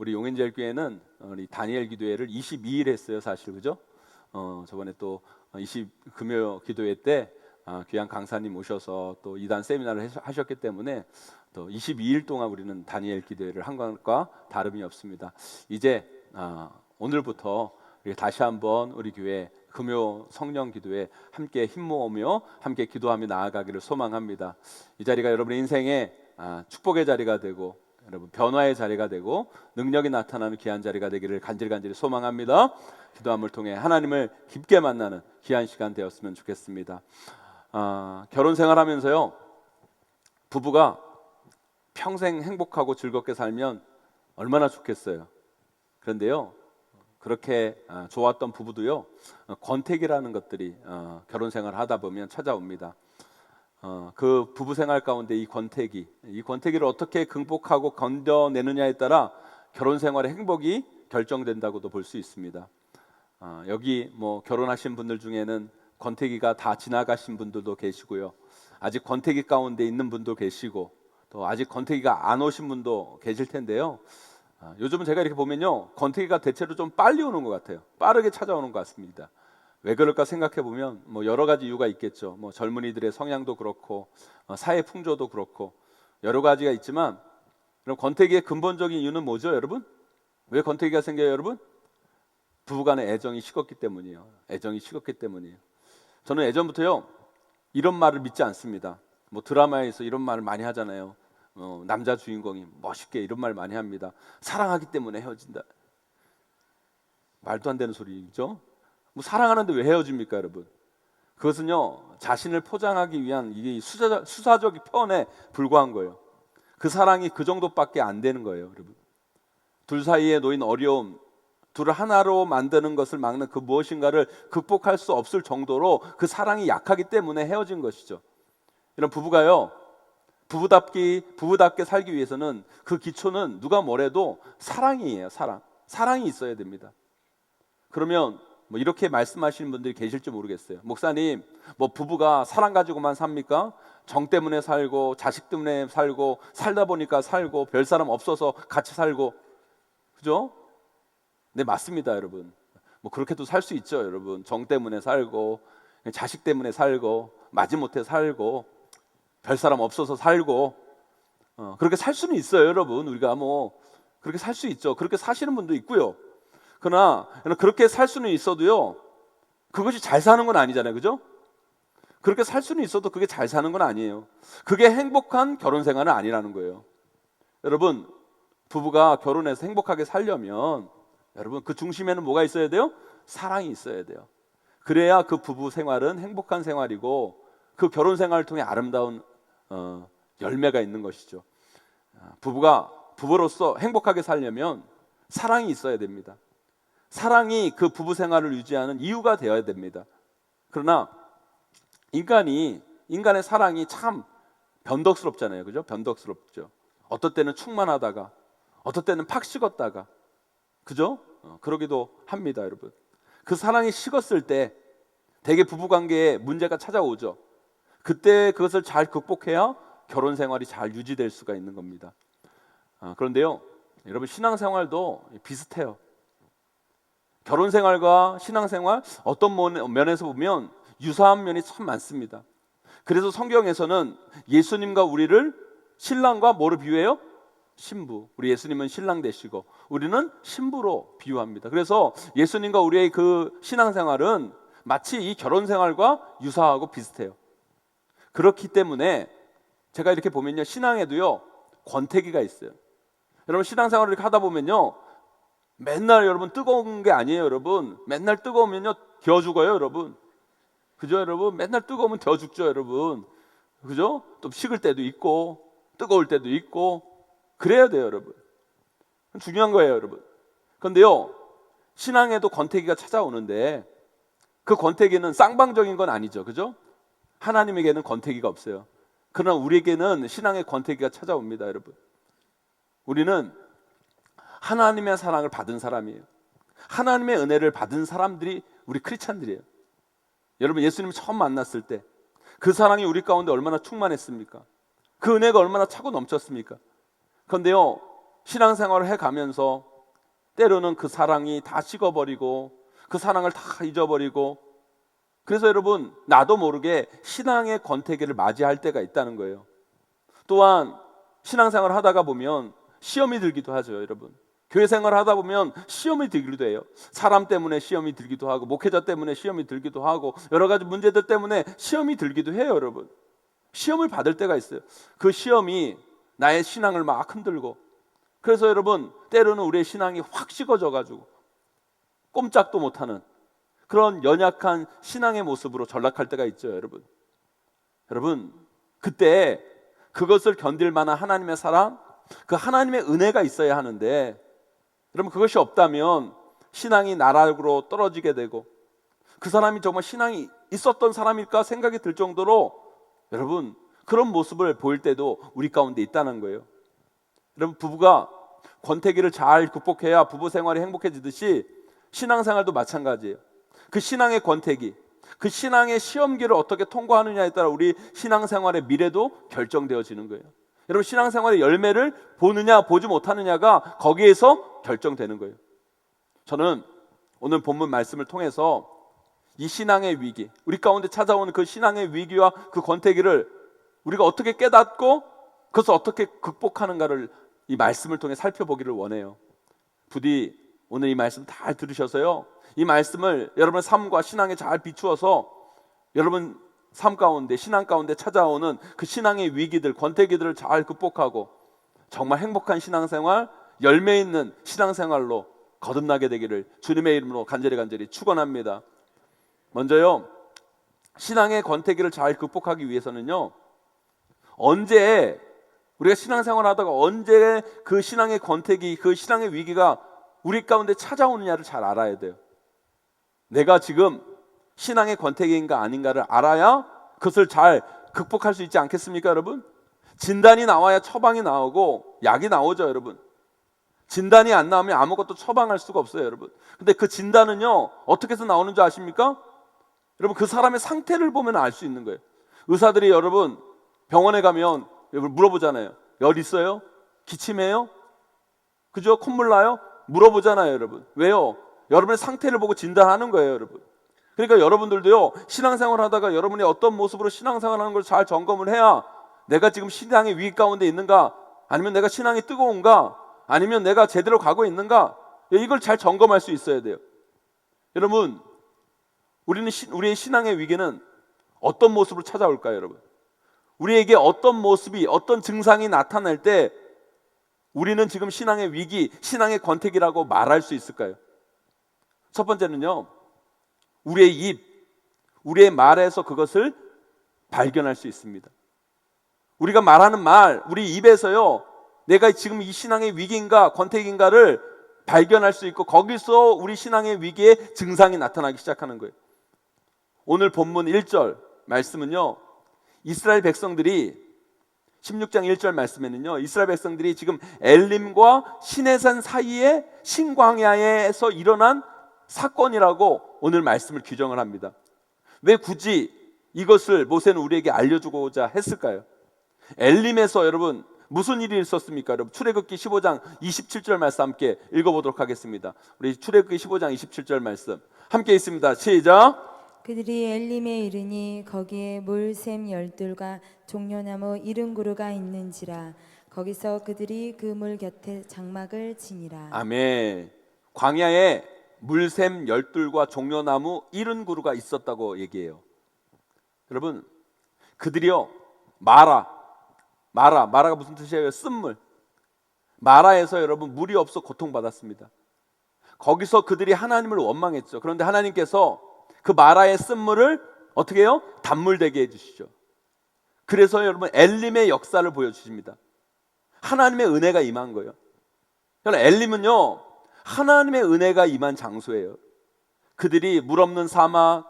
우리 용인제일교회는 우리 다니엘 기도회를 22일 했어요, 사실. 그죠? 저번에 또 금요 기도회 때 귀한 강사님 오셔서 또 이단 세미나를 하셨기 때문에 또 22일 동안 우리는 다니엘 기도회를 한 것과 다름이 없습니다. 이제 오늘부터 우리 다시 한번 우리 교회 금요 성령 기도에 함께 힘 모으며 함께 기도하며 나아가기를 소망합니다. 이 자리가 여러분의 인생의 축복의 자리가 되고 여러분 변화의 자리가 되고 능력이 나타나는 귀한 자리가 되기를 간절히 소망합니다. 기도함을 통해 하나님을 깊게 만나는 귀한 시간 되었으면 좋겠습니다. 결혼 생활하면서요, 부부가 평생 행복하고 즐겁게 살면 얼마나 좋겠어요. 그런데요, 그렇게 좋았던 부부도요, 권태기라는 것들이 결혼 생활을 하다 보면 찾아옵니다. 그 부부 생활 가운데 이 권태기를 어떻게 극복하고 건져내느냐에 따라 결혼 생활의 행복이 결정된다고도 볼 수 있습니다. 여기 뭐 결혼하신 분들 중에는 권태기가 다 지나가신 분들도 계시고요, 아직 권태기 가운데 있는 분도 계시고, 또 아직 권태기가 안 오신 분도 계실 텐데요. 요즘은 제가 이렇게 보면요, 권태기가 대체로 좀 빨리 오는 것 같아요. 빠르게 찾아오는 것 같습니다. 왜 그럴까 생각해 보면 뭐 여러 가지 이유가 있겠죠. 뭐 젊은이들의 성향도 그렇고 사회 풍조도 그렇고 여러 가지가 있지만, 그럼 권태기의 근본적인 이유는 뭐죠, 여러분? 왜 권태기가 생겨요, 여러분? 부부간의 애정이 식었기 때문이에요. 애정이 식었기 때문이에요. 저는 예전부터요, 이런 말을 믿지 않습니다. 뭐 드라마에서 이런 말을 많이 하잖아요. 남자 주인공이 멋있게 이런 말 많이 합니다. 사랑하기 때문에 헤어진다. 말도 안 되는 소리죠. 뭐 사랑하는데 왜 헤어집니까, 여러분? 그것은요, 자신을 포장하기 위한 이게 수사적 표현에 불과한 거예요. 그 사랑이 그 정도밖에 안 되는 거예요, 여러분. 둘 사이에 놓인 어려움, 둘을 하나로 만드는 것을 막는 그 무엇인가를 극복할 수 없을 정도로 그 사랑이 약하기 때문에 헤어진 것이죠. 이런 부부가요, 부부답게 살기 위해서는 그 기초는 누가 뭐래도 사랑이에요. 사랑이 있어야 됩니다. 그러면 뭐 이렇게 말씀하시는 분들이 계실지 모르겠어요. 목사님, 뭐 부부가 사랑 가지고만 삽니까? 정 때문에 살고 자식 때문에 살고 살다 보니까 살고 별 사람 없어서 같이 살고, 그죠? 네, 맞습니다, 여러분. 뭐 그렇게도 살 수 있죠, 여러분. 정 때문에 살고 자식 때문에 살고 마지못해 살고 별 사람 없어서 살고, 그렇게 살 수는 있어요, 여러분. 우리가 뭐 그렇게 살 수 있죠. 그렇게 사시는 분도 있고요. 그러나 그렇게 살 수는 있어도요, 그것이 잘 사는 건 아니잖아요, 그죠? 그렇게 살 수는 있어도 그게 잘 사는 건 아니에요. 그게 행복한 결혼 생활은 아니라는 거예요. 여러분, 부부가 결혼해서 행복하게 살려면 여러분 그 중심에는 뭐가 있어야 돼요? 사랑이 있어야 돼요. 그래야 그 부부 생활은 행복한 생활이고 그 결혼 생활을 통해 아름다운 열매가 있는 것이죠. 부부가 부부로서 행복하게 살려면 사랑이 있어야 됩니다. 사랑이 그 부부 생활을 유지하는 이유가 되어야 됩니다. 그러나 인간의 사랑이 참 변덕스럽잖아요, 그죠? 변덕스럽죠. 어떨 때는 충만하다가 어떨 때는 팍 식었다가, 그죠? 그러기도 합니다, 여러분. 그 사랑이 식었을 때 대개 부부관계에 문제가 찾아오죠. 그때 그것을 잘 극복해야 결혼 생활이 잘 유지될 수가 있는 겁니다. 그런데요, 여러분, 신앙생활도 비슷해요. 결혼 생활과 신앙생활 어떤 면에서 보면 유사한 면이 참 많습니다. 그래서 성경에서는 예수님과 우리를 신랑과 뭐로 비유해요? 신부. 우리 예수님은 신랑 되시고 우리는 신부로 비유합니다. 그래서 예수님과 우리의 그 신앙생활은 마치 이 결혼 생활과 유사하고 비슷해요. 그렇기 때문에 제가 이렇게 보면요, 신앙에도요 권태기가 있어요. 여러분, 신앙생활을 이렇게 하다 보면요, 맨날 여러분 뜨거운 게 아니에요, 여러분. 맨날 뜨거우면요 데워 죽어요, 여러분. 그죠, 여러분? 맨날 뜨거우면 데워 죽죠, 여러분. 그죠? 또 식을 때도 있고 뜨거울 때도 있고 그래야 돼요, 여러분. 중요한 거예요, 여러분. 그런데요, 신앙에도 권태기가 찾아오는데 그 권태기는 쌍방적인 건 아니죠, 그죠? 하나님에게는 권태기가 없어요. 그러나 우리에게는 신앙의 권태기가 찾아옵니다, 여러분. 우리는 하나님의 사랑을 받은 사람이에요. 하나님의 은혜를 받은 사람들이 우리 크리스찬들이에요. 여러분, 예수님 처음 만났을 때 그 사랑이 우리 가운데 얼마나 충만했습니까? 그 은혜가 얼마나 차고 넘쳤습니까? 그런데요, 신앙생활을 해가면서 때로는 그 사랑이 다 식어버리고 그 사랑을 다 잊어버리고, 그래서 여러분 나도 모르게 신앙의 권태기를 맞이할 때가 있다는 거예요. 또한 신앙생활을 하다가 보면 시험이 들기도 하죠. 여러분, 교회 생활을 하다 보면 시험이 들기도 해요. 사람 때문에 시험이 들기도 하고, 목회자 때문에 시험이 들기도 하고, 여러 가지 문제들 때문에 시험이 들기도 해요. 여러분, 시험을 받을 때가 있어요. 그 시험이 나의 신앙을 막 흔들고, 그래서 여러분 때로는 우리의 신앙이 확 식어져 가지고 꼼짝도 못하는 그런 연약한 신앙의 모습으로 전락할 때가 있죠. 여러분 그때 그것을 견딜 만한 하나님의 사랑, 그 하나님의 은혜가 있어야 하는데, 여러분 그것이 없다면 신앙이 나락으로 떨어지게 되고, 그 사람이 정말 신앙이 있었던 사람일까 생각이 들 정도로 여러분 그런 모습을 보일 때도 우리 가운데 있다는 거예요. 여러분, 부부가 권태기를 잘 극복해야 부부 생활이 행복해지듯이 신앙생활도 마찬가지예요. 그 신앙의 권태기, 그 신앙의 시험기를 어떻게 통과하느냐에 따라 우리 신앙생활의 미래도 결정되어지는 거예요. 여러분, 신앙생활의 열매를 보느냐 보지 못하느냐가 거기에서 결정되는 거예요. 저는 오늘 본문 말씀을 통해서 이 신앙의 위기, 우리 가운데 찾아오는 그 신앙의 위기와 그 권태기를 우리가 어떻게 깨닫고 그것을 어떻게 극복하는가를 이 말씀을 통해 살펴보기를 원해요. 부디 오늘 이 말씀 잘 들으셔서요, 이 말씀을 여러분의 삶과 신앙에 잘 비추어서 여러분 삶 가운데, 신앙 가운데 찾아오는 그 신앙의 위기들, 권태기들을 잘 극복하고 정말 행복한 신앙생활, 열매 있는 신앙생활로 거듭나게 되기를 주님의 이름으로 간절히 축원합니다. 먼저요, 신앙의 권태기를 잘 극복하기 위해서는요, 언제 우리가 신앙생활 하다가 언제 그 신앙의 권태기, 그 신앙의 위기가 우리 가운데 찾아오느냐를 잘 알아야 돼요. 내가 지금 신앙의 권태기인가 아닌가를 알아야 그것을 잘 극복할 수 있지 않겠습니까, 여러분? 진단이 나와야 처방이 나오고 약이 나오죠, 여러분. 진단이 안 나오면 아무것도 처방할 수가 없어요, 여러분. 근데 그 진단은요, 어떻게 해서 나오는 줄 아십니까? 여러분, 그 사람의 상태를 보면 알 수 있는 거예요. 의사들이 여러분 병원에 가면 여러분 물어보잖아요. 열 있어요? 기침해요? 그죠? 콧물 나요? 물어보잖아요, 여러분. 왜요? 여러분의 상태를 보고 진단하는 거예요, 여러분. 그러니까 여러분들도요, 신앙생활 하다가 여러분이 어떤 모습으로 신앙생활 하는 걸 잘 점검을 해야 내가 지금 신앙의 위기 가운데 있는가, 아니면 내가 신앙이 뜨거운가, 아니면 내가 제대로 가고 있는가, 이걸 잘 점검할 수 있어야 돼요. 여러분, 우리의 신앙의 위기는 어떤 모습으로 찾아올까요, 여러분? 우리에게 어떤 모습이, 어떤 증상이 나타날 때 우리는 지금 신앙의 위기, 신앙의 권태기라고 말할 수 있을까요? 첫 번째는요, 우리의 입, 우리의 말에서 그것을 발견할 수 있습니다. 우리가 말하는 말, 우리 입에서요, 내가 지금 이 신앙의 위기인가 권태기인가를 발견할 수 있고, 거기서 우리 신앙의 위기의 증상이 나타나기 시작하는 거예요. 오늘 본문 1절 말씀은요, 이스라엘 백성들이 16장 1절 말씀에는요, 이스라엘 백성들이 지금 엘림과 시내산 사이에 신광야에서 일어난 사건이라고 오늘 말씀을 규정을 합니다. 왜 굳이 이것을 모세는 우리에게 알려주고자 했을까요? 엘림에서 여러분 무슨 일이 있었습니까? 여러분, 출애굽기 15장 27절 말씀 함께 읽어보도록 하겠습니다. 우리 출애굽기 15장 27절 말씀 함께 있습니다. 시작. 그들이 엘림에 이르니 거기에 물샘 열둘과 종려나무 70그루가 있는지라. 거기서 그들이 그 물 곁에 장막을 치니라. 아멘. 광야에 물샘 열둘과 종려나무 70그루가 있었다고 얘기해요. 여러분, 그들이요, 마라가 무슨 뜻이에요? 쓴물. 마라에서 여러분 물이 없어 고통받았습니다. 거기서 그들이 하나님을 원망했죠. 그런데 하나님께서 그 마라의 쓴물을 어떻게 해요? 단물 되게 해주시죠. 그래서 여러분 엘림의 역사를 보여주십니다. 하나님의 은혜가 임한 거예요. 여러분, 엘림은요, 하나님의 은혜가 임한 장소예요. 그들이 물 없는 사막,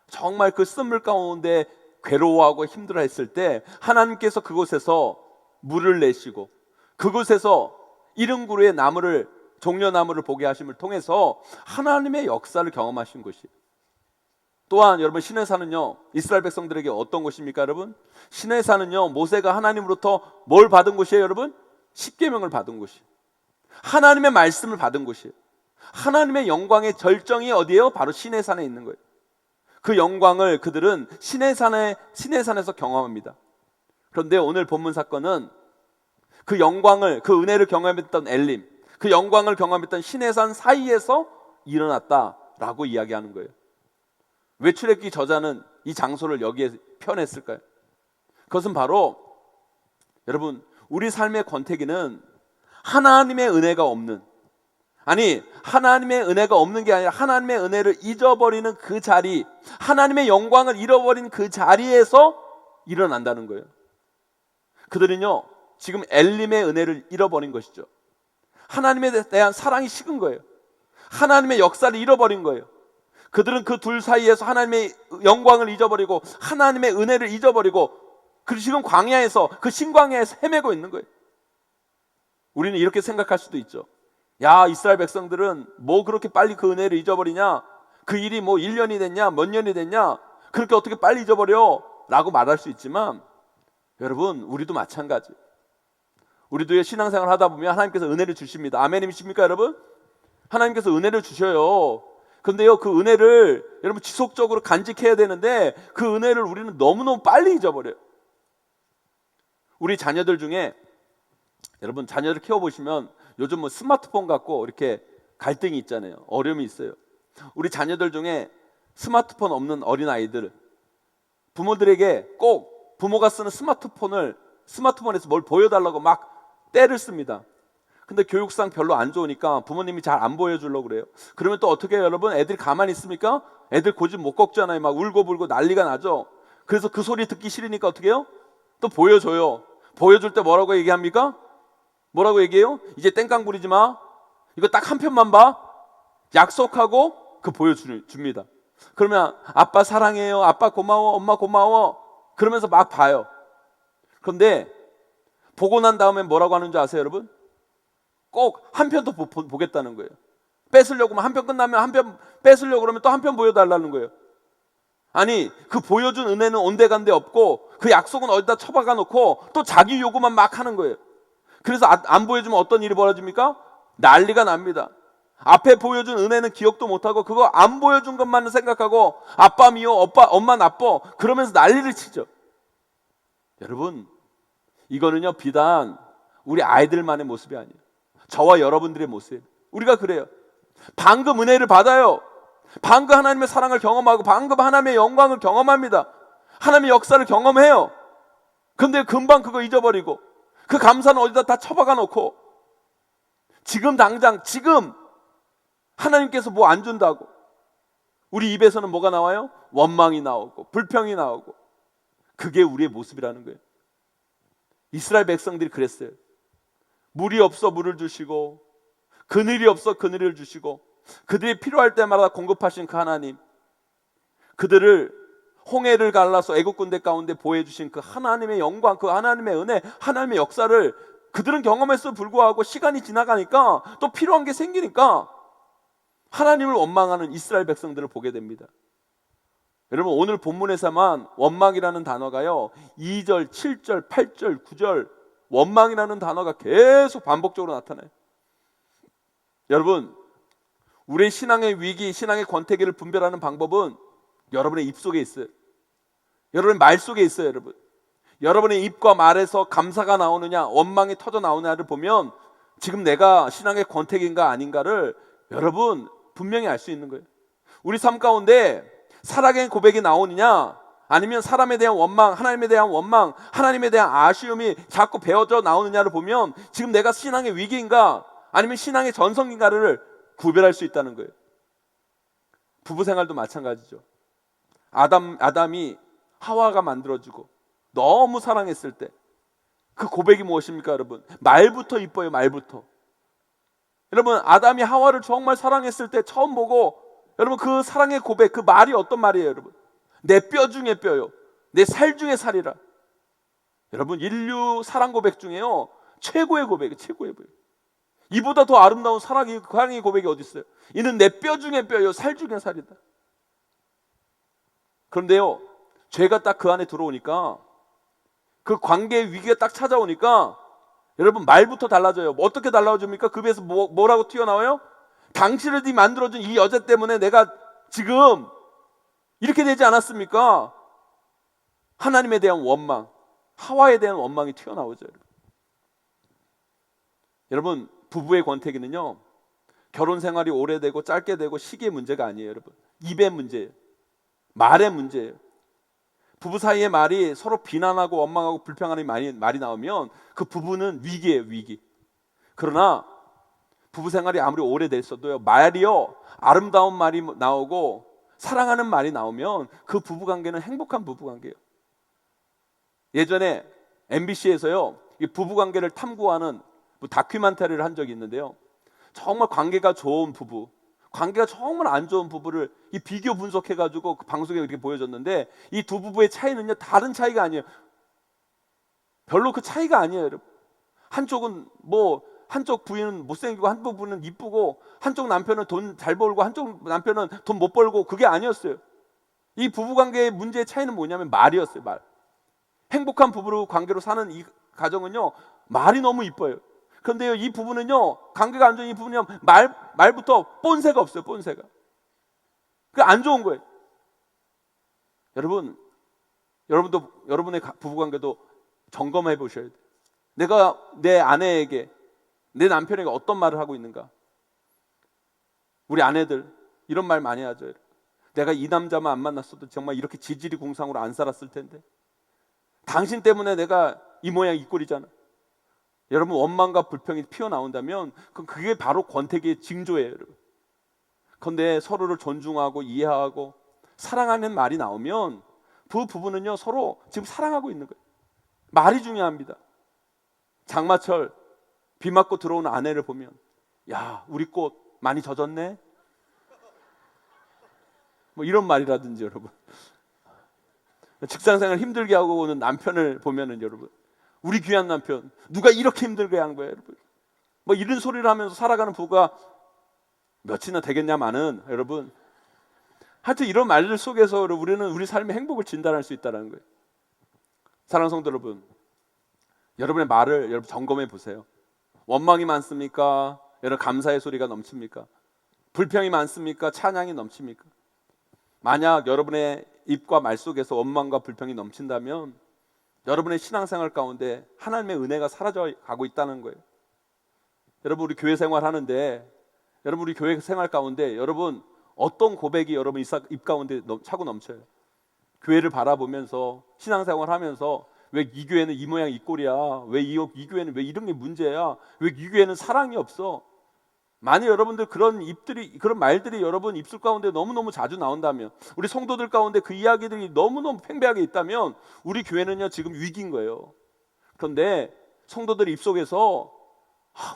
정말 그 쓴물 가운데 괴로워하고 힘들어했을 때 하나님께서 그곳에서 물을 내시고 그곳에서 70그루의 나무를, 종려나무를 보게 하심을 통해서 하나님의 역사를 경험하신 곳이에요. 또한 여러분, 시내산은요, 이스라엘 백성들에게 어떤 곳입니까, 여러분? 시내산은요, 모세가 하나님으로부터 뭘 받은 곳이에요, 여러분? 십계명을 받은 곳이에요. 하나님의 말씀을 받은 곳이에요. 하나님의 영광의 절정이 어디예요? 바로 시내산에 있는 거예요. 그 영광을 그들은 시내산에서 경험합니다. 그런데 오늘 본문 사건은 그 영광을, 그 은혜를 경험했던 엘림, 그 영광을 경험했던 시내산 사이에서 일어났다라고 이야기하는 거예요. 왜 출애굽기 저자는 이 장소를 여기에 표현했을까요? 그것은 바로 여러분, 우리 삶의 권태기는 하나님의 은혜가 없는, 아니 하나님의 은혜가 없는 게 아니라 하나님의 은혜를 잊어버리는 그 자리, 하나님의 영광을 잃어버린 그 자리에서 일어난다는 거예요. 그들은요 지금 엘림의 은혜를 잃어버린 것이죠. 하나님에 대한 사랑이 식은 거예요. 하나님의 역사를 잃어버린 거예요. 그들은 그 둘 사이에서 하나님의 영광을 잊어버리고 하나님의 은혜를 잊어버리고 그리고 지금 광야에서, 그 신광야에서 헤매고 있는 거예요. 우리는 이렇게 생각할 수도 있죠. 야, 이스라엘 백성들은 뭐 그렇게 빨리 그 은혜를 잊어버리냐? 그 일이 뭐 1년이 됐냐? 몇 년이 됐냐? 그렇게 어떻게 빨리 잊어버려? 라고 말할 수 있지만 여러분, 우리도 마찬가지. 우리도 신앙생활 하다 보면 하나님께서 은혜를 주십니다. 아멘이십니까 여러분? 하나님께서 은혜를 주셔요. 그런데요, 그 은혜를 여러분 지속적으로 간직해야 되는데 그 은혜를 우리는 너무너무 빨리 잊어버려요. 우리 자녀들 중에 여러분 자녀를 키워보시면 요즘 뭐 스마트폰 갖고 이렇게 갈등이 있잖아요. 어려움이 있어요. 우리 자녀들 중에 스마트폰 없는 어린아이들, 부모들에게 꼭 부모가 쓰는 스마트폰에서 뭘 보여달라고 막 떼를 씁니다. 근데 교육상 별로 안 좋으니까 부모님이 잘 안 보여주려고 그래요. 그러면 또 어떻게 해요 여러분? 애들이 가만히 있습니까? 애들 고집 못 꺾잖아요. 막 울고불고 난리가 나죠. 그래서 그 소리 듣기 싫으니까 어떻게 해요? 또 보여줘요. 보여줄 때 뭐라고 얘기합니까? 뭐라고 얘기해요? 이제 땡깡 부리지 마. 이거 딱 한 편만 봐. 약속하고 그 보여줍니다. 그러면 아빠 사랑해요. 아빠 고마워. 엄마 고마워. 그러면서 막 봐요. 그런데 보고 난 다음에 뭐라고 하는 줄 아세요 여러분? 꼭 한 편 더 보겠다는 거예요. 뺏으려고 하면 한 편 끝나면 한 편 뺏으려고 그러면 또 한 편 보여달라는 거예요. 아니 그 보여준 은혜는 온데간데 없고 그 약속은 어디다 처박아 놓고 또 자기 요구만 막 하는 거예요. 그래서 안 보여주면 어떤 일이 벌어집니까? 난리가 납니다. 앞에 보여준 은혜는 기억도 못하고 그거 안 보여준 것만 생각하고 아빠 미워, 엄마 나빠 그러면서 난리를 치죠. 여러분 이거는요 비단 우리 아이들만의 모습이 아니에요. 저와 여러분들의 모습. 우리가 그래요. 방금 은혜를 받아요. 방금 하나님의 사랑을 경험하고 방금 하나님의 영광을 경험합니다. 하나님의 역사를 경험해요. 근데 금방 그거 잊어버리고 그 감사는 어디다 다 처박아 놓고 지금 당장 지금 하나님께서 뭐 안 준다고 우리 입에서는 뭐가 나와요? 원망이 나오고 불평이 나오고 그게 우리의 모습이라는 거예요. 이스라엘 백성들이 그랬어요. 물이 없어 물을 주시고 그늘이 없어 그늘을 주시고 그들이 필요할 때마다 공급하신 그 하나님, 그들을 홍해를 갈라서 애국 군대 가운데 보여주신 그 하나님의 영광, 그 하나님의 은혜, 하나님의 역사를 그들은 경험했어 불구하고 시간이 지나가니까 또 필요한 게 생기니까 하나님을 원망하는 이스라엘 백성들을 보게 됩니다. 여러분 오늘 본문에서만 원망이라는 단어가요 2절, 7절, 8절, 9절 원망이라는 단어가 계속 반복적으로 나타나요. 여러분 우리의 신앙의 위기, 신앙의 권태기를 분별하는 방법은 여러분의 입 속에 있어요. 여러분의 말 속에 있어요. 여러분 여러분의 입과 말에서 감사가 나오느냐 원망이 터져 나오느냐를 보면 지금 내가 신앙의 권태기인가 아닌가를 여러분 분명히 알 수 있는 거예요. 우리 삶 가운데 사랑의 고백이 나오느냐 아니면 사람에 대한 원망, 하나님에 대한 원망, 하나님에 대한 아쉬움이 자꾸 배어져 나오느냐를 보면 지금 내가 신앙의 위기인가 아니면 신앙의 전성인가를 구별할 수 있다는 거예요. 부부 생활도 마찬가지죠. 아담이 하와가 만들어주고 너무 사랑했을 때 그 고백이 무엇입니까 여러분? 말부터 이뻐요. 말부터. 여러분 아담이 하와를 정말 사랑했을 때 처음 보고 여러분 그 사랑의 고백, 그 말이 어떤 말이에요 여러분? 내 뼈 중에 뼈요, 내 살 중에 살이라. 여러분 인류 사랑 고백 중에요 최고의 고백이에요. 최고의 고백. 이보다 더 아름다운 사랑의 고백이 어디 있어요? 이는 내 뼈 중에 뼈요 살 중에 살이다. 그런데요 죄가 딱 그 안에 들어오니까 그 관계의 위기가 딱 찾아오니까 여러분 말부터 달라져요. 어떻게 달라집니까? 그 배에서 뭐라고 튀어나와요? 당신이 만들어준 이 여자 때문에 내가 지금 이렇게 되지 않았습니까? 하나님에 대한 원망, 하와에 대한 원망이 튀어나오죠. 여러분 부부의 권태기는요, 결혼 생활이 오래되고 짧게 되고 시기의 문제가 아니에요. 여러분 입의 문제예요. 말의 문제예요. 부부 사이의 말이 서로 비난하고 원망하고 불평하는 말이 나오면 그 부부는 위기예요, 위기. 그러나 부부 생활이 아무리 오래됐어도요, 말이요, 아름다운 말이 나오고 사랑하는 말이 나오면 그 부부 관계는 행복한 부부 관계예요. 예전에 MBC에서요, 이 부부 관계를 탐구하는 다큐멘터리를 한 적이 있는데요, 정말 관계가 좋은 부부, 관계가 정말 안 좋은 부부를 이 비교 분석해가지고 그 방송에 이렇게 보여줬는데, 이 두 부부의 차이는요, 다른 차이가 아니에요. 별로 그 차이가 아니에요, 여러분. 한쪽 부인은 못생기고 한쪽 부인은 이쁘고, 한쪽 남편은 돈 잘 벌고 한쪽 남편은 돈 못 벌고, 그게 아니었어요. 이 부부관계의 문제의 차이는 뭐냐면 말이었어요. 말. 행복한 부부로 관계로 사는 이 가정은요, 말이 너무 이뻐요. 그런데요, 이 부부는요, 관계가 안 좋은 이 부부는요, 말부터 본새가 없어요. 본새가. 그게 안 좋은 거예요. 여러분도 여러분의 부부관계도 점검해 보셔야 돼요. 내가 내 아내에게, 내 남편에게 어떤 말을 하고 있는가? 우리 아내들 이런 말 많이 하죠. 내가 이 남자만 안 만났어도 정말 이렇게 지질이 공상으로 안 살았을 텐데, 당신 때문에 내가 이 모양 이 꼴이잖아. 여러분 원망과 불평이 피어나온다면 그게 바로 권태기의 징조예요, 여러분. 그런데 서로를 존중하고 이해하고 사랑하는 말이 나오면 그 부부는요, 서로 지금 사랑하고 있는 거예요. 말이 중요합니다. 장마철 비 맞고 들어오는 아내를 보면, 야, 우리 꽃 많이 젖었네? 뭐 이런 말이라든지, 여러분. 직장생활 힘들게 하고 오는 남편을 보면은, 여러분, 우리 귀한 남편 누가 이렇게 힘들게 한 거야, 여러분. 뭐 이런 소리를 하면서 살아가는 부부가 몇이나 되겠냐마는, 여러분, 하여튼 이런 말들 속에서 우리는 우리 삶의 행복을 진단할 수 있다는 거예요. 사랑하는 성도 여러분, 여러분의 말을 여러분 점검해 보세요. 원망이 많습니까? 여러분 감사의 소리가 넘칩니까? 불평이 많습니까? 찬양이 넘칩니까? 만약 여러분의 입과 말 속에서 원망과 불평이 넘친다면 여러분의 신앙생활 가운데 하나님의 은혜가 사라져 가고 있다는 거예요. 여러분 우리 교회 생활 하는데, 여러분 우리 교회 생활 가운데 여러분 어떤 고백이 여러분 입 가운데 차고 넘쳐요? 교회를 바라보면서 신앙생활 하면서, 왜 이 교회는 이 모양 이 꼴이야? 왜 이 교회는 왜 이런 게 문제야? 왜 이 교회는 사랑이 없어? 만약 여러분들 그런 말들이 여러분 입술 가운데 너무너무 자주 나온다면, 우리 성도들 가운데 그 이야기들이 너무너무 팽배하게 있다면 우리 교회는요 지금 위기인 거예요. 그런데 성도들 입속에서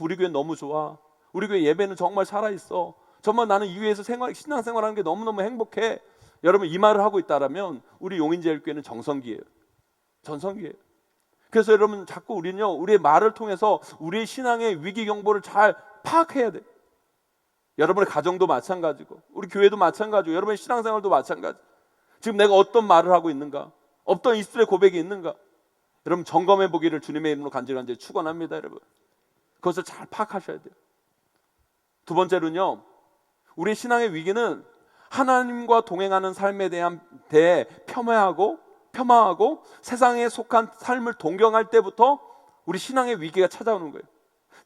우리 교회 너무 좋아, 우리 교회 예배는 정말 살아있어, 정말 나는 이 교회에서 신앙생활하는 게 너무너무 행복해, 여러분 이 말을 하고 있다면 우리 용인제일교회는 정성기예요. 전성기예요. 그래서 여러분 자꾸 우리는요, 우리의 말을 통해서 우리의 신앙의 위기 경보를 잘 파악해야 돼요. 여러분의 가정도 마찬가지고 우리 교회도 마찬가지고 여러분의 신앙생활도 마찬가지. 지금 내가 어떤 말을 하고 있는가, 어떤 입술의 고백이 있는가, 여러분 점검해 보기를 주님의 이름으로 간절히 축원합니다. 여러분 그것을 잘 파악하셔야 돼요. 두 번째로는요, 우리의 신앙의 위기는 하나님과 동행하는 삶에 대한 폄하하고 세상에 속한 삶을 동경할 때부터 우리 신앙의 위기가 찾아오는 거예요.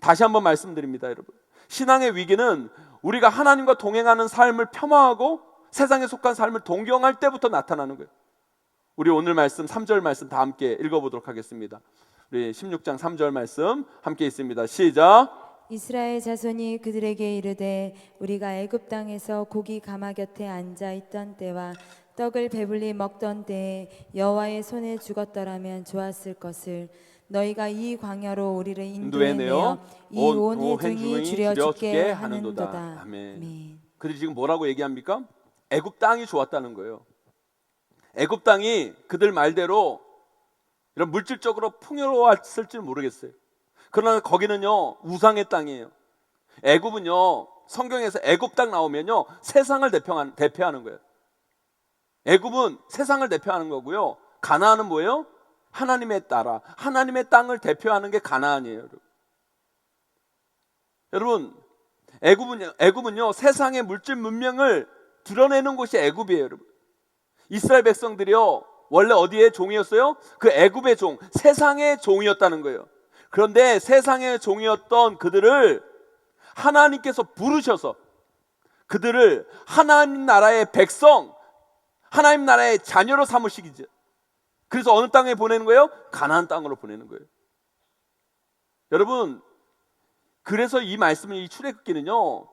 다시 한번 말씀드립니다, 여러분. 신앙의 위기는 우리가 하나님과 동행하는 삶을 폄하하고 세상에 속한 삶을 동경할 때부터 나타나는 거예요. 우리 오늘 말씀 3절 말씀 다 함께 읽어보도록 하겠습니다. 우리 16장 3절 말씀 함께 있습니다. 시작. 이스라엘 자손이 그들에게 이르되 우리가 애굽 땅에서 고기 가마 곁에 앉아 있던 때와 떡을 배불리 먹던 때에 여호와의 손에 죽었더라면 좋았을 것을 너희가 이 광야로 우리를 인도해내어 이 온 회중이 줄여 죽게 하는도다. 아멘. 그들이 지금 뭐라고 얘기합니까? 애굽 땅이 좋았다는 거예요. 애굽 땅이 그들 말대로 이런 물질적으로 풍요로웠을지 모르겠어요. 그러나 거기는요 우상의 땅이에요. 애굽은요, 성경에서 애굽 땅 나오면요 세상을 대표하는 거예요. 애굽은 세상을 대표하는 거고요, 가나안은 뭐예요? 하나님의 나라, 하나님의 땅을 대표하는 게 가나안이에요. 여러분, 애굽은요 세상의 물질 문명을 드러내는 곳이 애굽이에요. 여러분, 이스라엘 백성들이요 원래 어디의 종이었어요? 그 애굽의 종, 세상의 종이었다는 거예요. 그런데 세상의 종이었던 그들을 하나님께서 부르셔서 그들을 하나님 나라의 백성, 하나님 나라의 자녀로 삼으시기죠. 그래서 어느 땅에 보내는 거예요? 가나안 땅으로 보내는 거예요. 여러분, 그래서 이 말씀은, 이 출애굽기는요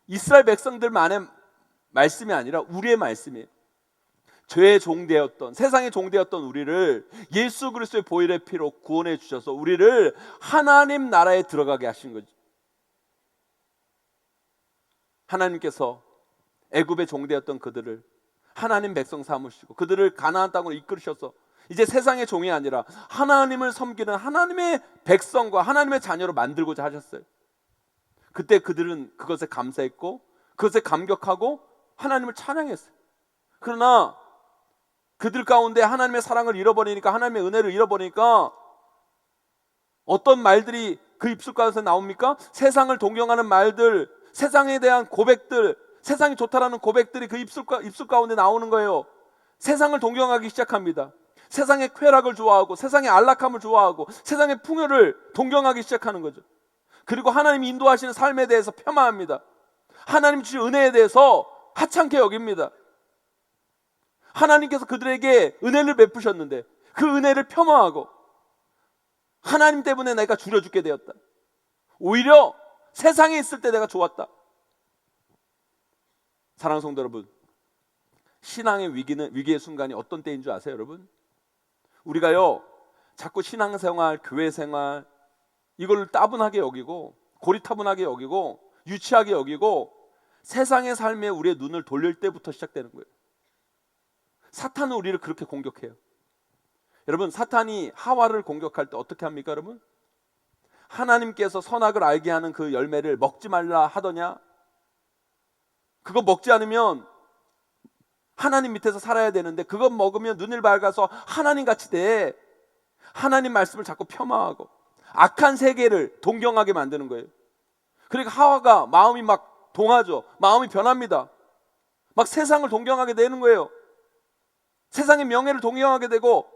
이스라엘 백성들만의 말씀이 아니라 우리의 말씀이에요. 죄의 종되었던, 세상의 종되었던 우리를 예수 그리스도의 보혈의 피로 구원해 주셔서 우리를 하나님 나라에 들어가게 하신 거죠. 하나님께서 애굽의 종되었던 그들을 하나님 백성 삼으시고 그들을 가나안 땅으로 이끌으셔서 이제 세상의 종이 아니라 하나님을 섬기는 하나님의 백성과 하나님의 자녀로 만들고자 하셨어요. 그때 그들은 그것에 감사했고 그것에 감격하고 하나님을 찬양했어요. 그러나 그들 가운데 하나님의 사랑을 잃어버리니까, 하나님의 은혜를 잃어버리니까 어떤 말들이 그 입술 가운데서 나옵니까? 세상을 동경하는 말들, 세상에 대한 고백들, 세상이 좋다라는 고백들이 그 입술 가운데 나오는 거예요. 세상을 동경하기 시작합니다. 세상의 쾌락을 좋아하고 세상의 안락함을 좋아하고 세상의 풍요를 동경하기 시작하는 거죠. 그리고 하나님이 인도하시는 삶에 대해서 폄하합니다. 하나님 주신 은혜에 대해서 하찮게 여깁니다. 하나님께서 그들에게 은혜를 베푸셨는데 그 은혜를 폄하하고 하나님 때문에 내가 줄여 죽게 되었다. 오히려 세상에 있을 때 내가 좋았다. 사랑하는 성도 여러분, 신앙의 위기의 순간이 어떤 때인 줄 아세요, 여러분? 우리가요 자꾸 신앙생활, 교회생활 이걸 따분하게 여기고 고리타분하게 여기고 유치하게 여기고 세상의 삶에 우리의 눈을 돌릴 때부터 시작되는 거예요. 사탄은 우리를 그렇게 공격해요. 여러분, 사탄이 하와를 공격할 때 어떻게 합니까, 여러분? 하나님께서 선악을 알게 하는 그 열매를 먹지 말라 하더냐? 그거 먹지 않으면 하나님 밑에서 살아야 되는데 그거 먹으면 눈을 밝아서 하나님같이 돼. 하나님 말씀을 자꾸 폄하하고 악한 세계를 동경하게 만드는 거예요. 그러니까 하와가 마음이 막 동하죠. 마음이 변합니다. 막 세상을 동경하게 되는 거예요. 세상의 명예를 동경하게 되고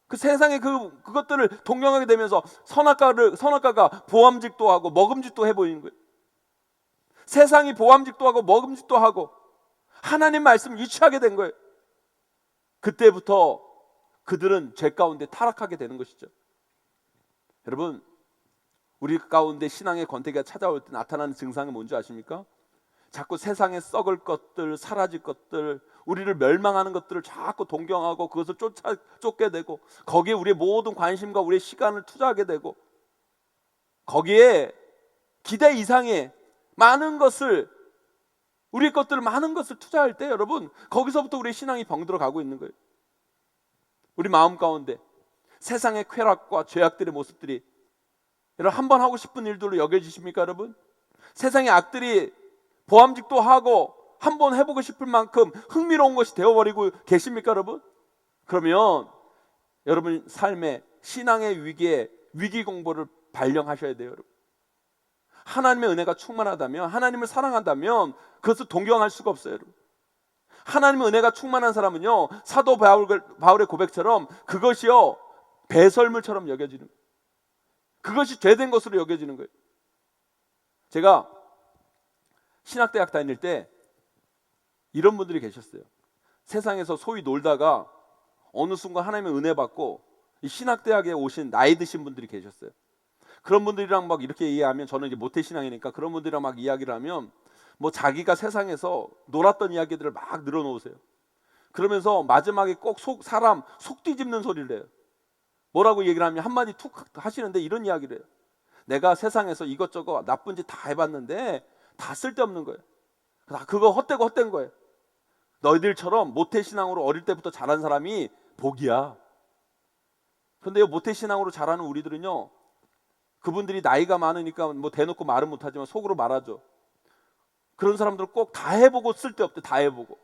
그 세상의 그것들을 동경하게 되면서 선악가가 보암직도 하고 먹음직도 해 보이는 거예요. 세상이 보암직도 하고 먹음직도 하고 하나님 말씀 유치하게 된 거예요. 그때부터 그들은 죄 가운데 타락하게 되는 것이죠. 여러분, 우리 가운데 신앙의 권태기가 찾아올 때 나타나는 증상이 뭔지 아십니까? 자꾸 세상에 썩을 것들, 사라질 것들, 우리를 멸망하는 것들을 자꾸 동경하고 그것을 쫓게 되고 거기에 우리의 모든 관심과 우리의 시간을 투자하게 되고 거기에 기대 이상의 많은 것을, 우리 것들을 많은 것을 투자할 때 여러분 거기서부터 우리의 신앙이 병들어 가고 있는 거예요. 우리 마음 가운데 세상의 쾌락과 죄악들의 모습들이 여러분 한 번 하고 싶은 일들로 여겨지십니까, 여러분? 세상의 악들이 보암직도 하고 한 번 해보고 싶을 만큼 흥미로운 것이 되어버리고 계십니까, 여러분? 그러면 여러분 삶의 신앙의 위기 공보를 발령하셔야 돼요, 여러분. 하나님의 은혜가 충만하다면, 하나님을 사랑한다면 그것을 동경할 수가 없어요, 여러분. 하나님의 은혜가 충만한 사람은요 사도 바울의 고백처럼 그것이요 배설물처럼 여겨지는 거예요. 그것이 죄된 것으로 여겨지는 거예요. 제가 신학대학 다닐 때 이런 분들이 계셨어요. 세상에서 소위 놀다가 어느 순간 하나님의 은혜 받고 이 신학대학에 오신 나이 드신 분들이 계셨어요. 그런 분들이랑 막 이렇게 이야기하면, 저는 이제 모태신앙이니까 그런 분들이랑 막 이야기를 하면 뭐 자기가 세상에서 놀았던 이야기들을 막 늘어놓으세요. 그러면서 마지막에 꼭 사람 속 뒤집는 소리를 해요. 뭐라고 얘기를 하면 한마디 툭 하시는데 이런 이야기를 해요. 내가 세상에서 이것저것 나쁜 짓 다 해봤는데 다 쓸데없는 거예요. 그거 헛된 거예요. 너희들처럼 모태신앙으로 어릴 때부터 자란 사람이 복이야. 그런데 모태신앙으로 자라는 우리들은요, 그분들이 나이가 많으니까 뭐 대놓고 말은 못하지만 속으로 말하죠. 그런 사람들은 꼭 다 해보고 쓸데없대. 다 해보고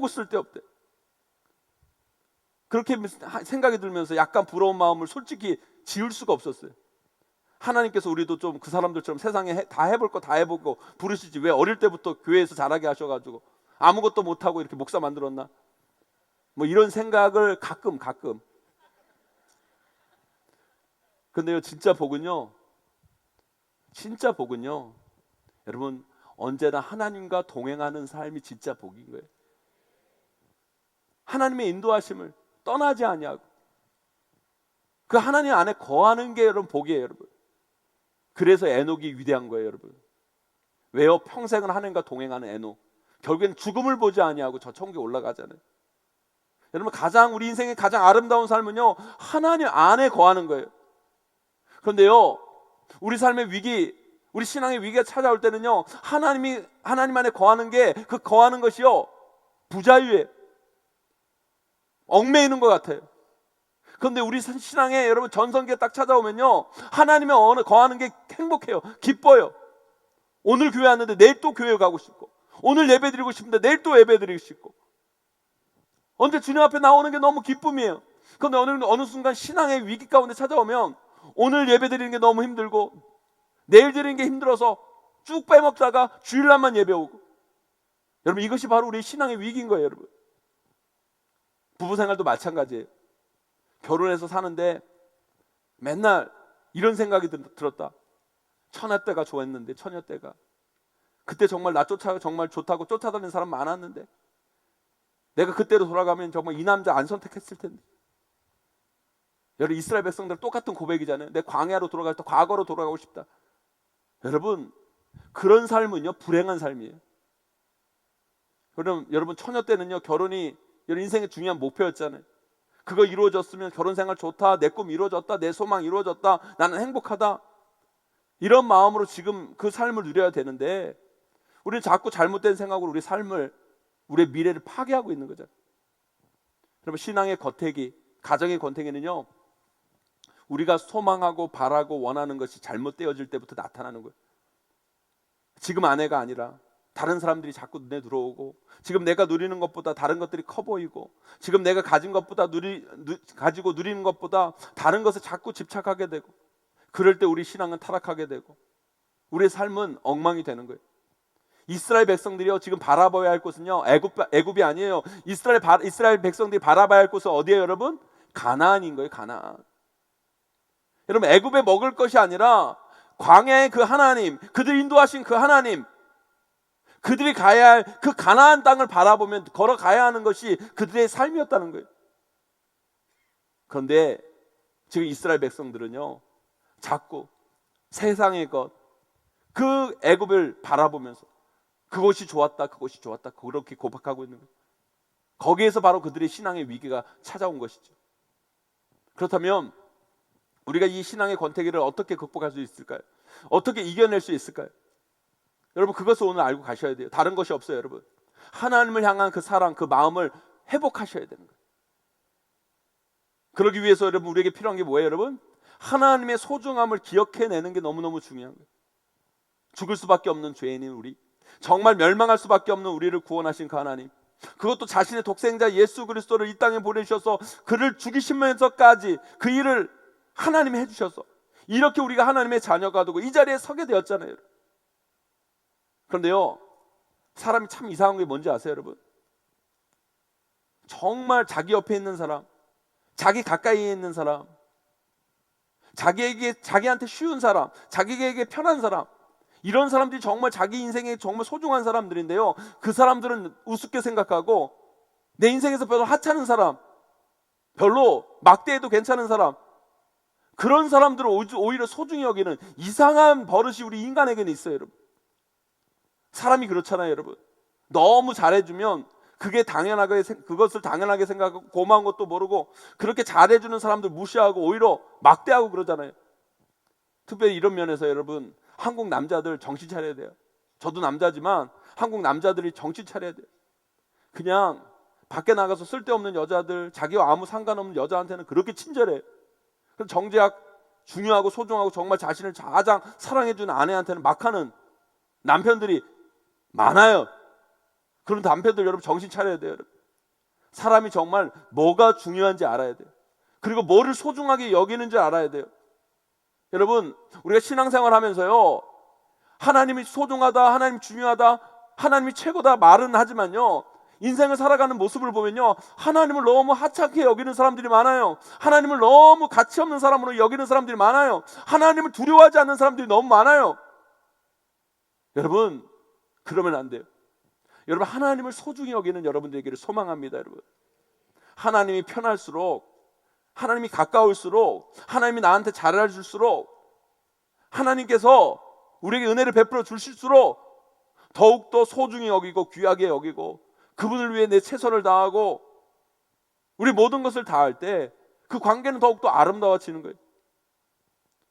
쓸데없대. 그렇게 생각이 들면서 약간 부러운 마음을 솔직히 지울 수가 없었어요. 하나님께서 우리도 좀 그 사람들처럼 세상에 다 해볼 거 다 해보고 부르시지 왜 어릴 때부터 교회에서 자라게 하셔가지고 아무것도 못하고 이렇게 목사 만들었나? 뭐 이런 생각을 가끔 근데요 진짜 복은요 여러분 언제나 하나님과 동행하는 삶이 진짜 복인 거예요. 하나님의 인도하심을 떠나지 아니하고 그 하나님 안에 거하는 게 여러분 복이에요. 여러분 그래서 에녹이 위대한 거예요. 여러분 왜요? 평생을 하나님과 동행하는 에녹 결국엔 죽음을 보지 아니하고 저 천국에 올라가잖아요. 여러분 우리 인생의 가장 아름다운 삶은요 하나님 안에 거하는 거예요. 그런데요 우리 삶의 위기, 우리 신앙의 위기가 찾아올 때는요 하나님 안에 거하는 게 그 거하는 것이요 부자유예요. 얽매이는 것 같아요. 그런데 우리 신앙에 여러분 전성기가 딱 찾아오면요 하나님의 언어 거하는 게 행복해요. 기뻐요. 오늘 교회 왔는데 내일 또 교회 가고 싶고, 오늘 예배 드리고 싶은데 내일 또 예배 드리고 싶고, 언제 주님 앞에 나오는 게 너무 기쁨이에요. 그런데 어느 순간 신앙의 위기 가운데 찾아오면 오늘 예배 드리는 게 너무 힘들고 내일 드리는 게 힘들어서 쭉 빼먹다가 주일날만 예배 오고. 여러분 이것이 바로 우리 신앙의 위기인 거예요. 여러분 부부 생활도 마찬가지예요. 결혼해서 사는데 맨날 이런 생각이 들었다. 처녀 때가 좋았는데, 처녀 때가 그때 정말 나 정말 좋다고 쫓아다니는 사람 많았는데 내가 그때로 돌아가면 정말 이 남자 안 선택했을 텐데. 여러분 이스라엘 백성들 똑같은 고백이잖아요. 내 광야로 돌아갈 때 과거로 돌아가고 싶다. 여러분 그런 삶은요 불행한 삶이에요. 그럼 여러분 처녀 때는요 결혼이 인생의 중요한 목표였잖아요. 그거 이루어졌으면 결혼 생활 좋다, 내 꿈 이루어졌다, 내 소망 이루어졌다, 나는 행복하다, 이런 마음으로 지금 그 삶을 누려야 되는데 우리는 자꾸 잘못된 생각으로 우리 삶을, 우리의 미래를 파괴하고 있는 거잖아요. 여러분 신앙의 권태기, 가정의 권태기는요 우리가 소망하고 바라고 원하는 것이 잘못되어질 때부터 나타나는 거예요. 지금 아내가 아니라 다른 사람들이 자꾸 눈에 들어오고, 지금 내가 누리는 것보다 다른 것들이 커 보이고, 지금 내가 가진 것보다 가지고 누리는 것보다 다른 것에 자꾸 집착하게 되고, 그럴 때 우리 신앙은 타락하게 되고 우리의 삶은 엉망이 되는 거예요. 이스라엘 백성들이요 지금 바라봐야 할 곳은요 애굽이 아니에요. 이스라엘 백성들이 바라봐야 할 곳은 어디예요 여러분? 가나안인 거예요. 가나안. 여러분 애굽에 먹을 것이 아니라 광야의 그 하나님, 그들 인도하신 그 하나님, 그들이 가야 할 그 가나안 땅을 바라보면 걸어가야 하는 것이 그들의 삶이었다는 거예요. 그런데 지금 이스라엘 백성들은요 자꾸 세상의 것, 그 애굽을 바라보면서 그것이 좋았다 그렇게 고백하고 있는 거예요. 거기에서 바로 그들의 신앙의 위기가 찾아온 것이죠. 그렇다면 우리가 이 신앙의 권태기를 어떻게 극복할 수 있을까요? 어떻게 이겨낼 수 있을까요? 여러분 그것을 오늘 알고 가셔야 돼요. 다른 것이 없어요. 여러분 하나님을 향한 그 사랑, 그 마음을 회복하셔야 되는 거예요. 그러기 위해서 여러분 우리에게 필요한 게 뭐예요? 여러분 하나님의 소중함을 기억해내는 게 너무너무 중요한 거예요. 죽을 수밖에 없는 죄인인 우리, 정말 멸망할 수밖에 없는 우리를 구원하신 그 하나님, 그것도 자신의 독생자 예수 그리스도를 이 땅에 보내주셔서 그를 죽이시면서까지 그 일을 하나님이 해주셔서 이렇게 우리가 하나님의 자녀가 되고 이 자리에 서게 되었잖아요. 그런데요 사람이 참 이상한 게 뭔지 아세요 여러분? 정말 자기 옆에 있는 사람, 자기 가까이에 있는 사람, 자기한테 쉬운 사람, 자기에게 편한 사람, 이런 사람들이 정말 자기 인생에 정말 소중한 사람들인데요 그 사람들은 우습게 생각하고 내 인생에서 별로 하찮은 사람, 별로 막대해도 괜찮은 사람, 그런 사람들을 오히려 소중히 여기는 이상한 버릇이 우리 인간에게는 있어요. 여러분 사람이 그렇잖아요. 여러분 너무 잘해주면 그것을 당연하게 생각하고 고마운 것도 모르고 그렇게 잘해주는 사람들 무시하고 오히려 막대하고 그러잖아요. 특별히 이런 면에서 여러분 한국 남자들 정신 차려야 돼요. 저도 남자지만 한국 남자들이 정신 차려야 돼요. 그냥 밖에 나가서 쓸데없는 여자들, 자기와 아무 상관없는 여자한테는 그렇게 친절해요. 그래서 정작 중요하고 소중하고 정말 자신을 가장 사랑해주는 아내한테는 막하는 남편들이 많아요. 그런 남편들 여러분 정신 차려야 돼요. 여러분. 사람이 정말 뭐가 중요한지 알아야 돼요. 그리고 뭐를 소중하게 여기는지 알아야 돼요. 여러분, 우리가 신앙생활 하면서요, 하나님이 소중하다, 하나님이 중요하다, 하나님이 최고다 말은 하지만요, 인생을 살아가는 모습을 보면요, 하나님을 너무 하찮게 여기는 사람들이 많아요. 하나님을 너무 가치 없는 사람으로 여기는 사람들이 많아요. 하나님을 두려워하지 않는 사람들이 너무 많아요. 여러분, 그러면 안 돼요. 여러분, 하나님을 소중히 여기는 여러분들에게를 소망합니다. 여러분, 하나님이 편할수록, 하나님이 가까울수록, 하나님이 나한테 잘해줄수록, 하나님께서 우리에게 은혜를 베풀어 주실수록 더욱더 소중히 여기고 귀하게 여기고 그분을 위해 내 최선을 다하고 우리 모든 것을 다할 때 그 관계는 더욱더 아름다워지는 거예요.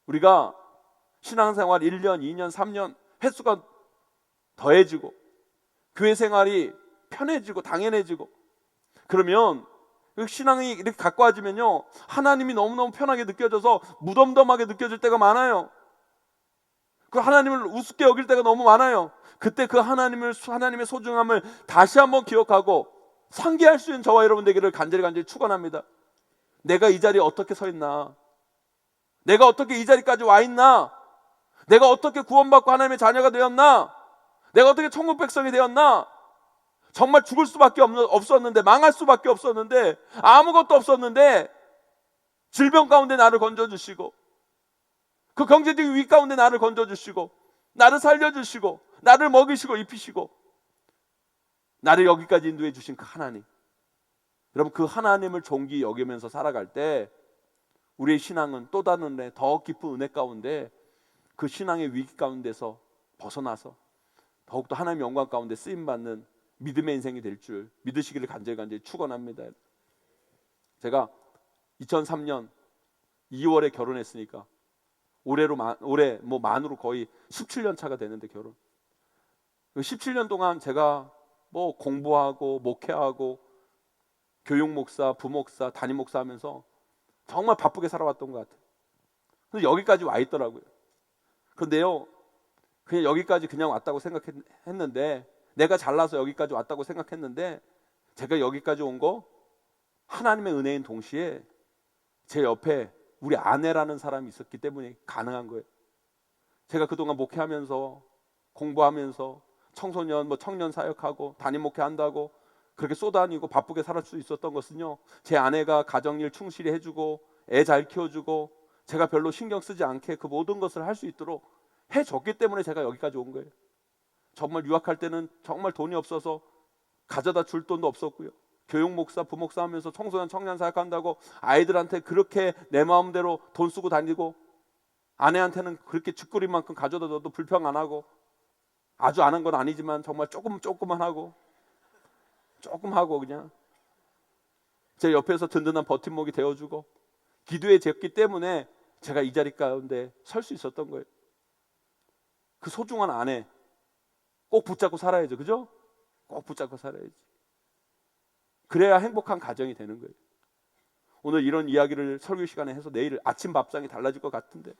우리가 신앙생활 1년, 2년, 3년 횟수가 더해지고 교회 생활이 편해지고 당연해지고 그러면 신앙이 이렇게 가까워지면요, 하나님이 너무너무 편하게 느껴져서 무덤덤하게 느껴질 때가 많아요. 그 하나님을 우습게 여길 때가 너무 많아요. 그때 그 하나님의 소중함을 다시 한번 기억하고 상기할 수 있는 저와 여러분 되기를 간절히 축원합니다. 내가 이 자리에 어떻게 서 있나? 내가 어떻게 이 자리까지 와 있나? 내가 어떻게 구원받고 하나님의 자녀가 되었나? 내가 어떻게 천국 백성이 되었나? 정말 죽을 수밖에 없었는데, 망할 수밖에 없었는데, 아무것도 없었는데 질병 가운데 나를 건져주시고 그 경제적인 위기 가운데 나를 건져주시고 나를 살려주시고 나를 먹이시고 입히시고 나를 여기까지 인도해 주신 그 하나님, 여러분, 그 하나님을 존귀 여기면서 살아갈 때 우리의 신앙은 또 다른 은혜, 더 깊은 은혜 가운데 그 신앙의 위기 가운데서 벗어나서 더욱더 하나님의 영광 가운데 쓰임받는 믿음의 인생이 될 줄 믿으시기를 간절히 축원합니다. 제가 2003년 2월에 결혼했으니까 올해 만으로 거의 17년 차가 되는데 결혼. 17년 동안 제가 뭐 공부하고 목회하고 교육 목사, 부목사, 담임 목사 하면서 정말 바쁘게 살아왔던 것 같아요. 근데 여기까지 와 있더라고요. 그런데요, 그냥 여기까지 그냥 왔다고 생각했는데, 내가 잘나서 여기까지 왔다고 생각했는데, 제가 여기까지 온 거 하나님의 은혜인 동시에 제 옆에 우리 아내라는 사람이 있었기 때문에 가능한 거예요. 제가 그동안 목회하면서 공부하면서 청소년 청년 사역하고 담임 목회한다고 그렇게 쏘다니고 바쁘게 살할 수 있었던 것은요, 제 아내가 가정일 충실히 해주고 애 잘 키워주고 제가 별로 신경 쓰지 않게 그 모든 것을 할 수 있도록 해줬기 때문에 제가 여기까지 온 거예요. 정말 유학할 때는 정말 돈이 없어서 가져다 줄 돈도 없었고요. 교육 목사, 부목사 하면서 청소년 청년 사역한다고 아이들한테 그렇게 내 마음대로 돈 쓰고 다니고 아내한테는 그렇게 쥐꼬리만큼 가져다 줘도 불평 안 하고, 아주 안 한 건 아니지만 정말 조금만 하고 조금 하고 그냥 제 옆에서 든든한 버팀목이 되어주고 기도해 줬기 때문에 제가 이 자리 가운데 설 수 있었던 거예요. 그 소중한 아내 꼭 붙잡고 살아야죠. 그죠? 꼭 붙잡고 살아야지. 그래야 행복한 가정이 되는 거예요. 오늘 이런 이야기를 설교 시간에 해서 내일 아침 밥상이 달라질 것 같은데,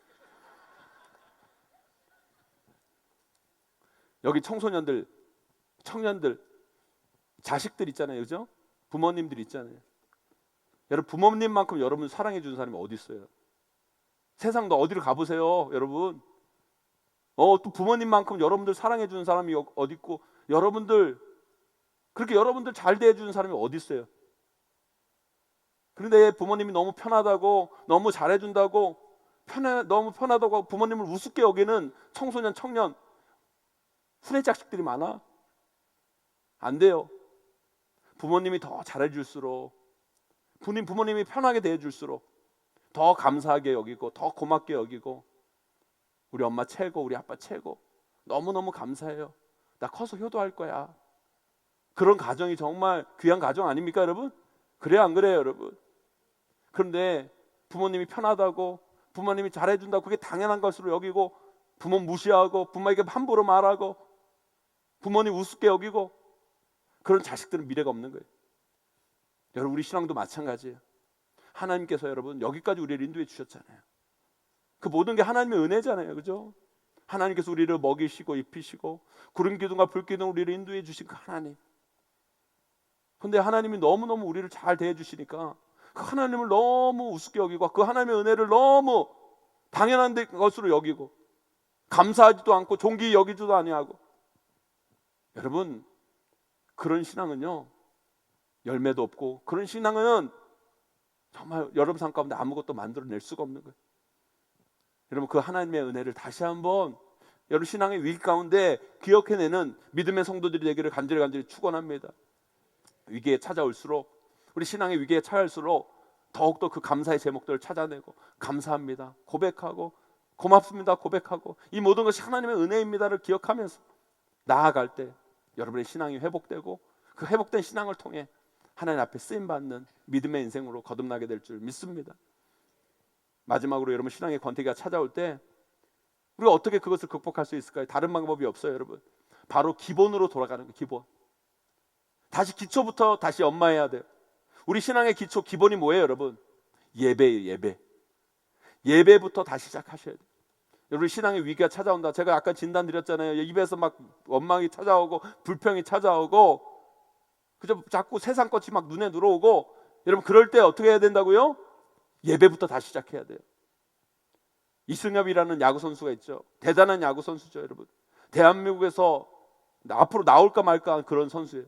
여기 청소년들, 청년들, 자식들 있잖아요. 그죠? 부모님들 있잖아요. 여러분, 부모님만큼 여러분 사랑해 주는 사람이 어디 있어요? 세상도 어디를 가보세요, 여러분. 또 부모님만큼 여러분들 사랑해 주는 사람이 어디 있고, 여러분들 그렇게 여러분들 잘 대해주는 사람이 어디 있어요? 그런데 부모님이 너무 편하다고, 너무 잘해준다고, 너무 편하다고 부모님을 우습게 여기는 청소년, 청년, 후레 자식들이 많아. 안 돼요. 부모님이 더 잘해줄수록, 부모님이 편하게 대해줄수록 더 감사하게 여기고 더 고맙게 여기고, 우리 엄마 최고, 우리 아빠 최고, 너무너무 감사해요, 나 커서 효도할 거야. 그런 가정이 정말 귀한 가정 아닙니까, 여러분? 그래요, 안 그래요, 여러분? 그런데 부모님이 편하다고, 부모님이 잘해준다고 그게 당연한 것으로 여기고, 부모 무시하고 부모에게 함부로 말하고 부모님 우습게 여기고, 그런 자식들은 미래가 없는 거예요. 여러분, 우리 신앙도 마찬가지예요. 하나님께서 여러분 여기까지 우리를 인도해 주셨잖아요. 그 모든 게 하나님의 은혜잖아요. 그죠? 하나님께서 우리를 먹이시고 입히시고 구름 기둥과 불 기둥 우리를 인도해 주신 그 하나님. 근데 하나님이 너무너무 우리를 잘 대해 주시니까 그 하나님을 너무 우습게 여기고 그 하나님의 은혜를 너무 당연한 것으로 여기고 감사하지도 않고 존귀 여기지도 아니하고. 여러분, 그런 신앙은요 열매도 없고, 그런 신앙은 정말 여러분 삶 가운데 아무것도 만들어낼 수가 없는 거예요. 여러분, 그 하나님의 은혜를 다시 한번 여러분 신앙의 위기 가운데 기억해내는 믿음의 성도들이 되기를 간절히 축원합니다. 위기에 찾아올수록, 우리 신앙의 위기에 찾아올수록 더욱더 그 감사의 제목들을 찾아내고, 감사합니다 고백하고, 고맙습니다 고백하고, 이 모든 것이 하나님의 은혜입니다를 기억하면서 나아갈 때 여러분의 신앙이 회복되고, 그 회복된 신앙을 통해 하나님 앞에 쓰임받는 믿음의 인생으로 거듭나게 될 줄 믿습니다. 마지막으로 여러분, 신앙의 권태기가 찾아올 때 우리가 어떻게 그것을 극복할 수 있을까요? 다른 방법이 없어요. 여러분, 바로 기본으로 돌아가는 거예요. 기본. 다시 기초부터 다시 연마해야 돼요. 우리 신앙의 기초, 기본이 뭐예요 여러분? 예배예요. 예배. 예배부터 다시 시작하셔야 돼요. 여러분, 신앙의 위기가 찾아온다. 제가 아까 진단 드렸잖아요. 입에서 막 원망이 찾아오고 불평이 찾아오고, 그저 자꾸 세상 것이 막 눈에 들어오고, 여러분 그럴 때 어떻게 해야 된다고요? 예배부터 다시 시작해야 돼요. 이승엽이라는 야구 선수가 있죠. 대단한 야구 선수죠. 여러분, 대한민국에서 앞으로 나올까 말까 한 그런 선수예요.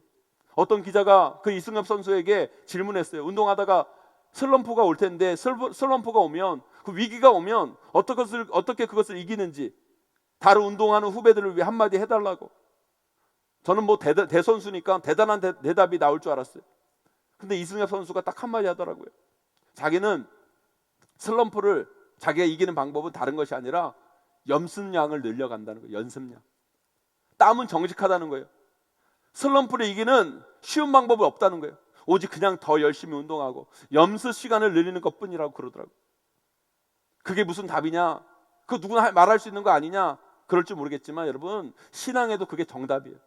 어떤 기자가 그 이승엽 선수에게 질문했어요. 운동하다가 슬럼프가 올 텐데, 슬럼프가 오면, 그 위기가 오면 어떻게 그것을 이기는지 다른 운동하는 후배들을 위해 한마디 해달라고. 저는 뭐 대선수니까 대단한 대답이 나올 줄 알았어요. 근데 이승엽 선수가 딱 한마디 하더라고요. 자기는 슬럼프를, 자기가 이기는 방법은 다른 것이 아니라 연습량을 늘려간다는 거예요. 연습량. 땀은 정직하다는 거예요. 슬럼프를 이기는 쉬운 방법은 없다는 거예요. 오직 그냥 더 열심히 운동하고 연습 시간을 늘리는 것뿐이라고 그러더라고요. 그게 무슨 답이냐? 그거 누구나 말할 수 있는 거 아니냐? 그럴지 모르겠지만 여러분, 신앙에도 그게 정답이에요.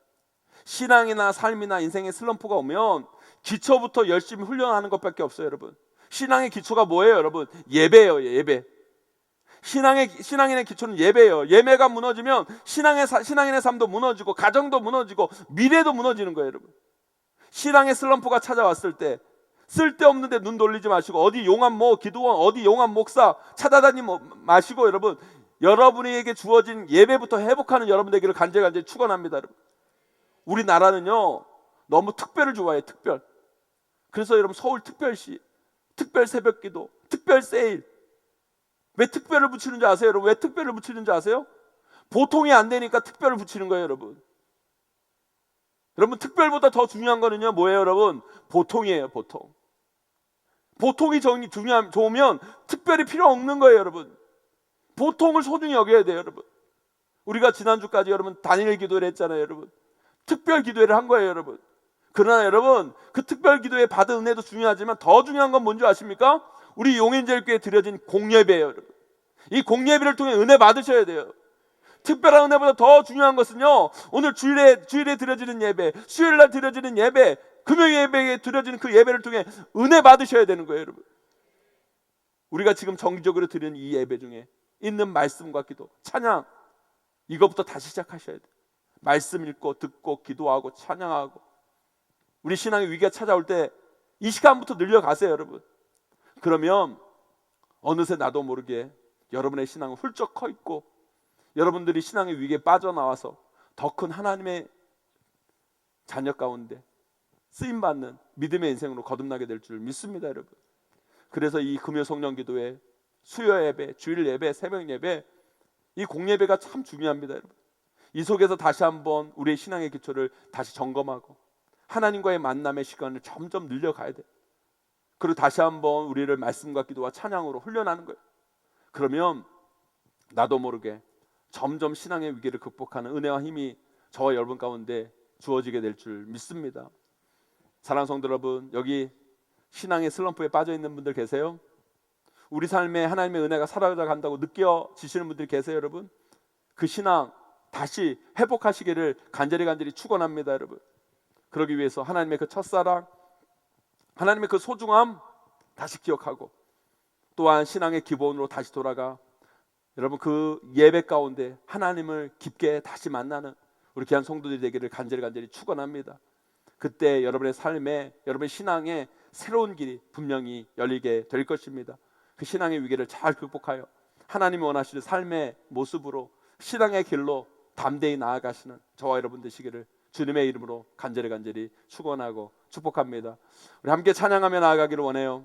신앙이나 삶이나 인생의 슬럼프가 오면 기초부터 열심히 훈련하는 것밖에 없어요. 여러분, 신앙의 기초가 뭐예요? 여러분, 예배예요. 예배. 신앙인의 기초는 예배예요. 예배가 무너지면 신앙인의 삶도 무너지고, 가정도 무너지고, 미래도 무너지는 거예요. 여러분, 신앙의 슬럼프가 찾아왔을 때 쓸데없는데 눈 돌리지 마시고, 어디 용암모 기도원, 어디 용암 목사 찾아다니지 마시고, 여러분에게 주어진 예배부터 회복하는 여러분 되기를 간절히 축원합니다. 여러분, 우리나라는요 너무 특별을 좋아해요. 특별. 그래서 여러분, 서울 특별시, 특별 새벽기도, 특별 세일. 왜 특별을 붙이는지 아세요? 여러분, 왜 특별을 붙이는지 아세요? 보통이 안 되니까 특별을 붙이는 거예요. 여러분, 특별보다 더 중요한 거는요 뭐예요? 여러분, 보통이에요. 보통이 좋으면 특별히 필요 없는 거예요. 여러분, 보통을 소중히 여겨야 돼요. 여러분, 우리가 지난주까지 여러분 단일 기도를 했잖아요. 여러분, 특별 기도회를 한 거예요. 여러분, 그러나 여러분, 그 특별 기도회 받은 은혜도 중요하지만 더 중요한 건 뭔지 아십니까? 우리 용인제일교회에 드려진 공예배예요. 여러분, 이 공예배를 통해 은혜 받으셔야 돼요. 특별한 은혜보다 더 중요한 것은요, 오늘 주일에 드려지는 예배, 수요일날 드려지는 예배, 금요 예배에 드려지는 그 예배를 통해 은혜 받으셔야 되는 거예요. 여러분, 우리가 지금 정기적으로 드리는 이 예배 중에 있는 말씀과 기도, 찬양, 이것부터 다시 시작하셔야 돼요. 말씀 읽고 듣고 기도하고 찬양하고. 우리 신앙의 위기가 찾아올 때 이 시간부터 늘려가세요. 여러분, 그러면 어느새 나도 모르게 여러분의 신앙은 훌쩍 커 있고, 여러분들이 신앙의 위기에 빠져나와서 더 큰 하나님의 자녀 가운데 쓰임받는 믿음의 인생으로 거듭나게 될 줄 믿습니다. 여러분, 그래서 이 금요 성령 기도회, 수요 예배, 주일 예배, 새벽 예배, 이 공예배가 참 중요합니다. 여러분, 이 속에서 다시 한번 우리의 신앙의 기초를 다시 점검하고 하나님과의 만남의 시간을 점점 늘려가야 돼요. 그리고 다시 한번 우리를 말씀과 기도와 찬양으로 훈련하는 거예요. 그러면 나도 모르게 점점 신앙의 위기를 극복하는 은혜와 힘이 저와 여러분 가운데 주어지게 될 줄 믿습니다. 사랑하는 성도 여러분, 여기 신앙의 슬럼프에 빠져 있는 분들 계세요? 우리 삶에 하나님의 은혜가 사라져간다고 느껴지시는 분들 계세요? 여러분, 그 신앙 다시 회복하시기를 간절히 축원합니다. 여러분, 그러기 위해서 하나님의 그 첫사랑, 하나님의 그 소중함 다시 기억하고, 또한 신앙의 기본으로 다시 돌아가 여러분 그 예배 가운데 하나님을 깊게 다시 만나는 우리 귀한 성도들이 되기를 간절히 축원합니다. 그때 여러분의 삶에, 여러분의 신앙에 새로운 길이 분명히 열리게 될 것입니다. 그 신앙의 위기를 잘 극복하여 하나님이 원하시는 삶의 모습으로 신앙의 길로 담대히 나아가시는 저와 여러분 되시기를 주님의 이름으로 간절히 축원하고 축복합니다. 우리 함께 찬양하며 나아가기를 원해요.